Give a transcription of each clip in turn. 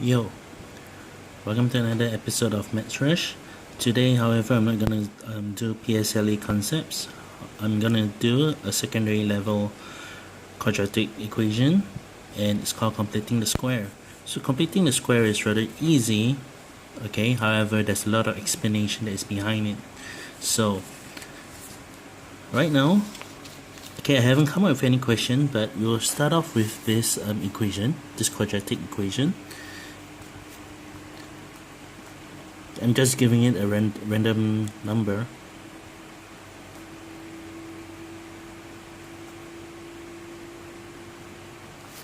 Yo, welcome to another episode of MathsRush. Today, however, I'm not going to do PSLE concepts. I'm going to do a secondary level quadratic equation, and it's called completing the square. So completing the square is rather easy, okay? However, there's a lot of explanation that is behind it. So right now, okay, I haven't come up with any question, but we'll start off with this equation, this quadratic equation. I'm just giving it a random number.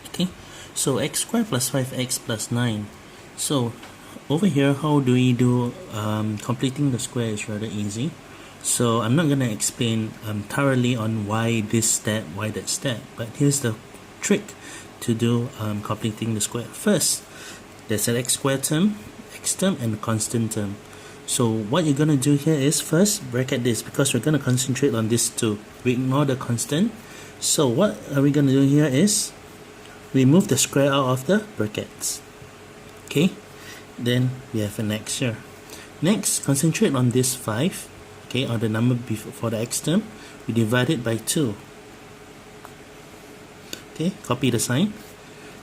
Okay, so x squared plus 5x plus 9. So over here, how do we do completing the square is rather easy. So I'm not going to explain thoroughly on why this step, why that step, but here's the trick to do completing the square. First, there's an x squared term, x term, and a constant term. So what you're going to do here is first bracket this, because we're going to concentrate on this too. We ignore the constant. So what are we going to do here is remove the square out of the brackets. Okay, then we have an x here. Next, concentrate on this 5, okay, on the number for the x term. We divide it by 2. Okay, copy the sign.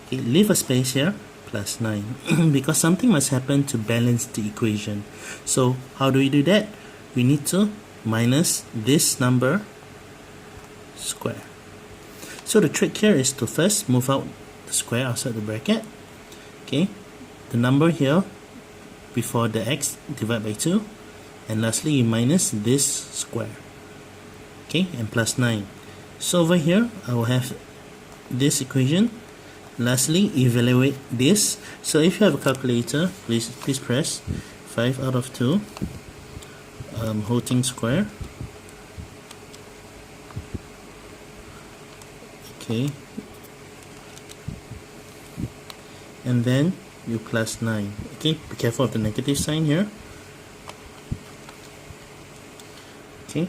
Okay, leave a space here, plus 9, because something must happen to balance the equation. So how do we do that? We need to minus this number square. So the trick here is to first move out the square outside the bracket. Okay, the number here before the x, divide by 2, and lastly you minus this square. Okay, and plus 9. So over here I will have this equation. Lastly, evaluate this. So if you have a calculator, please press 5 out of 2 whole thing square. Okay, and then you plus 9. Okay, be careful of the negative sign here. Okay,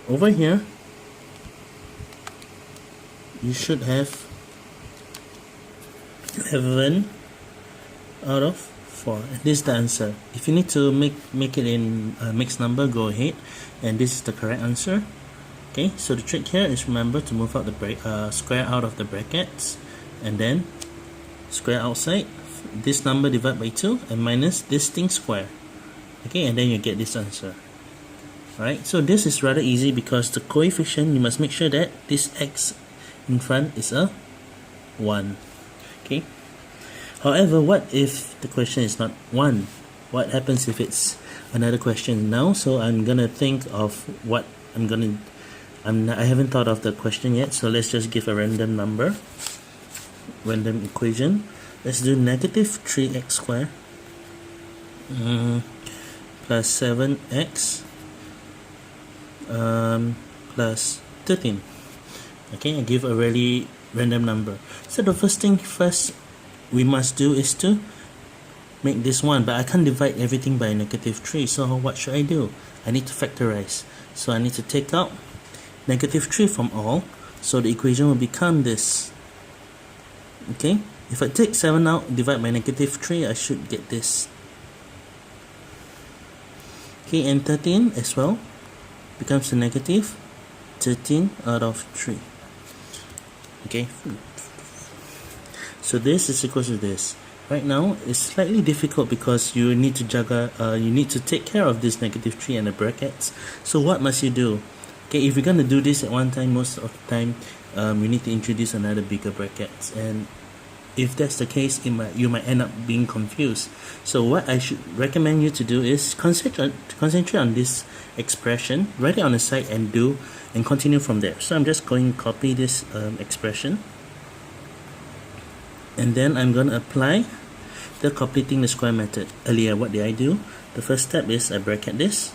over here you should have 11 out of 4. This is the answer. If you need to make it in a mixed number, go ahead, and this is the correct answer. Okay, so the trick here is remember to move out the square out of the brackets, and then square outside this number, divide by 2, and minus this thing square. Okay, and then you get this answer. Alright, so this is rather easy because the coefficient, you must make sure that this x in front is a 1. Okay. However, what if the question is not 1? What happens if it's another question now? So I'm gonna think of what I haven't thought of the question yet. So let's just give a random number, random equation. Let's do negative 3x squared plus 7x plus 13. Okay, I give a really random number. So the first thing we must do is to make this 1, but I can't divide everything by negative 3. So what should I do? I need to factorize. So I need to take out negative 3 from all. So the equation will become this. Okay, if I take 7 out, divide by negative 3, I should get this. Okay, and 13 as well becomes a negative 13 out of 3. Okay, so this is equal to this. Right now it's slightly difficult because you need to juggle, you need to take care of this negative 3 and the brackets. So what must you do? Okay, if you're going to do this at one time, most of the time you need to introduce another bigger brackets, and if that's the case, you might end up being confused. So what I should recommend you to do is concentrate on this expression, write it on the side, and continue from there. So I'm just going to copy this expression, and then I'm going to apply the completing the square method. Earlier, what did I do? The first step is I bracket this.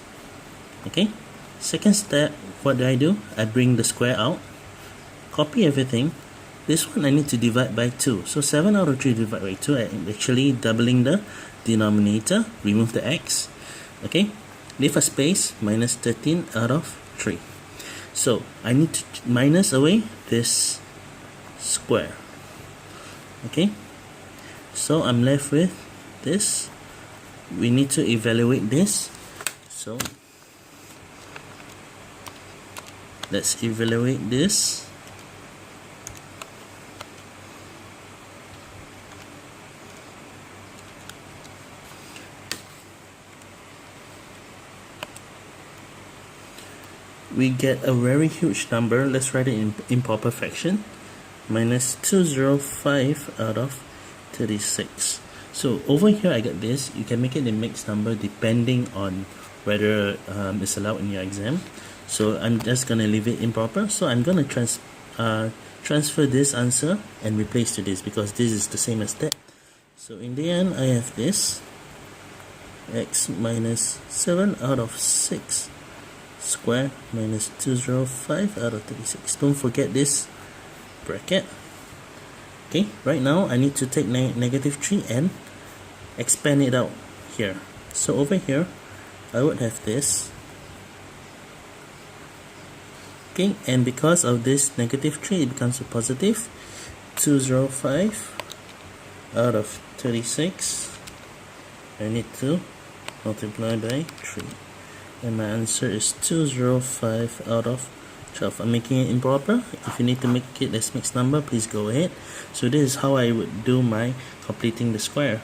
Okay, second step, what do? I bring the square out, copy everything. This one I need to divide by 2. So 7 out of 3 divided by 2, I'm actually doubling the denominator. Remove the x. Okay, leave a space, minus 13 out of 3. So I need to minus away this square. Okay, So I'm left with this. We need to evaluate this, so let's evaluate this. We get a very huge number. Let's write it in improper fraction. Minus 205 out of 36. So over here I get this. You can make it a mixed number depending on whether it's allowed in your exam. So I'm just gonna leave it improper. So I'm gonna transfer this answer and replace to this, because this is the same as that. So in the end I have this, x minus 7 out of 6 square minus 205 out of 36. Don't forget this bracket. Okay, right now I need to take negative 3 and expand it out here. So over here I would have this. Okay, and because of this negative 3, it becomes a positive 205 out of 36. I need to multiply by 3. And my answer is 205 out of 12. I'm making it improper. If you need to make it as mixed number, please go ahead. So this is how I would do my completing the square.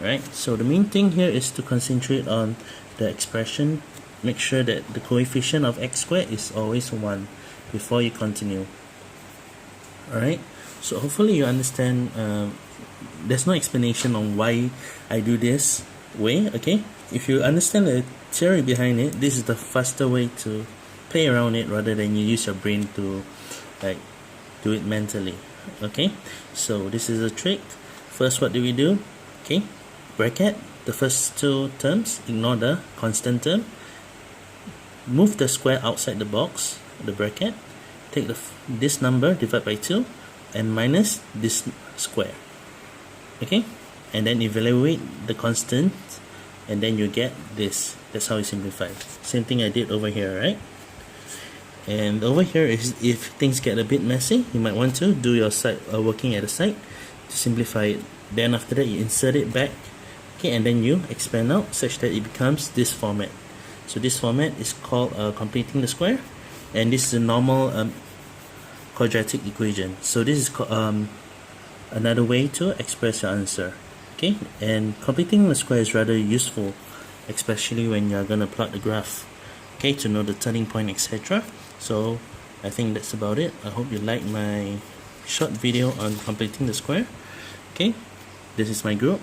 Right? So the main thing here is to concentrate on the expression. Make sure that the coefficient of x squared is always 1 before you continue. Alright? So hopefully you understand. There's no explanation on why I do this way. Okay? If you understand the theory behind it, this is the faster way to play around it rather than you use your brain to like do it mentally. Okay, so this is a trick. First, what do we do? Okay, bracket the first two terms, ignore the constant term, move the square outside the box, the bracket, take this number, divide by 2 and minus this square. Okay, and then evaluate the constant, and then you get this. That's how you simplify. Same thing I did over here, right? And over here is if things get a bit messy, you might want to do your side working at the side to simplify it. Then after that you insert it back, okay, and then you expand out such that it becomes this format. So this format is called completing the square, and this is a normal quadratic equation. So this is another way to express your answer. Okay, and completing the square is rather useful, especially when you're gonna plot the graph, okay, to know the turning point, etc. So I think that's about it. I hope you like my short video on completing the square. Okay, this is my group.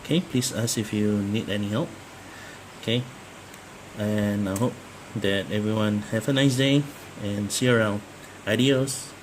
Okay, please ask if you need any help. Okay, and I hope that everyone have a nice day and see you around. Adios.